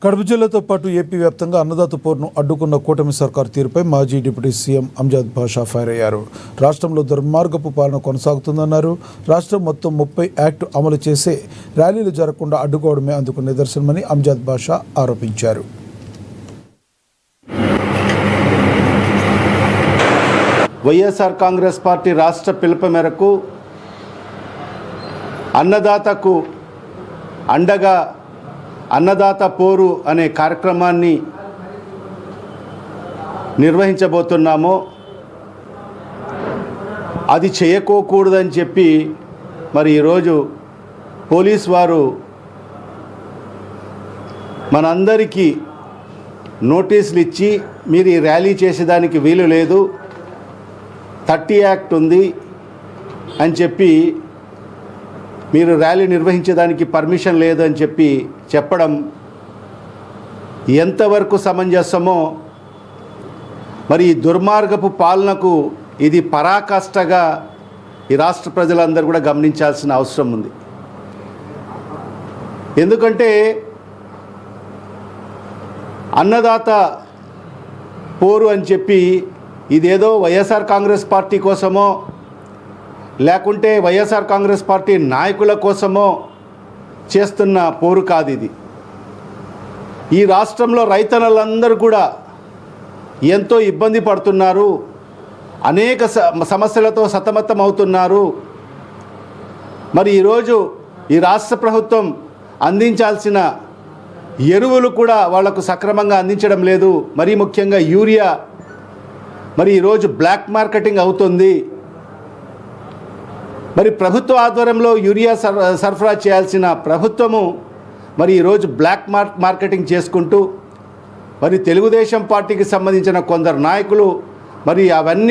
కడప జిల్లాతో పాటు ఏపీ వ్యాప్తంగా అన్నదాత పోరును అడ్డుకున్న కూటమి సర్కార్ తీరుపై మాజీ డిప్యూటీ సీఎం అంజద్ బాషా ఫైర్ అయ్యారు. రాష్ట్రంలో దుర్మార్గపు పాలన కొనసాగుతుందన్నారు. రాష్ట్రం మొత్తం 30 యాక్ట్ అమలు చేసే ర్యాలీలు జరగకుండా అడ్డుకోవడమే అందుకు నిదర్శనమని అంజద్ బాషా ఆరోపించారు. వైఎస్ఆర్ కాంగ్రెస్ పార్టీ రాష్ట్ర పిలుపు మేరకు అన్నదాతకు అండగా అన్నదాత పోరు అనే కార్యక్రమాన్ని నిర్వహించబోతున్నాము. అది చేయకోకూడదని చెప్పి మరి ఈరోజు పోలీస్ వారు మనందరికీ నోటీసులు ఇచ్చి మీరు ఈ ర్యాలీ చేసేదానికి వీలు లేదు, 30 యాక్ట్ ఉంది అని చెప్పి మీరు ర్యాలీ నిర్వహించేదానికి పర్మిషన్ లేదు అని చెప్పి చెప్పడం ఎంతవరకు సమంజసమో, మరి ఈ దుర్మార్గపు పాలనకు ఇది పరాకాష్ఠగా ఈ రాష్ట్ర ప్రజలందరూ కూడా గమనించాల్సిన అవసరం ఉంది. ఎందుకంటే అన్నదాత పోరు అని చెప్పి ఇదేదో వైఎస్ఆర్ కాంగ్రెస్ పార్టీ కోసమో లేకుంటే వైఎస్ఆర్ కాంగ్రెస్ పార్టీ నాయకుల కోసమో చేస్తున్న పోరు కాదు ఇది. ఈ రాష్ట్రంలో రైతన్నలందరూ కూడా ఎంతో ఇబ్బంది పడుతున్నారు, అనేక సమస్యలతో సతమతం అవుతున్నారు. మరి ఈరోజు ఈ రాష్ట్ర ప్రభుత్వం అందించాల్సిన ఎరువులు కూడా వాళ్లకు సక్రమంగా అందించడం లేదు. మరీ ముఖ్యంగా యూరియా మరి ఈరోజు బ్లాక్ మార్కెటింగ్ అవుతుంది. మరి ప్రభుత్వ ఆధ్వర్యంలో యూరియా సరఫరా చేయాల్సిన ప్రభుత్వము మరి ఈరోజు బ్లాక్ మార్కెటింగ్ చేసుకుంటూ మరి తెలుగుదేశం పార్టీకి సంబంధించిన కొందరు నాయకులు మరి అవన్నీ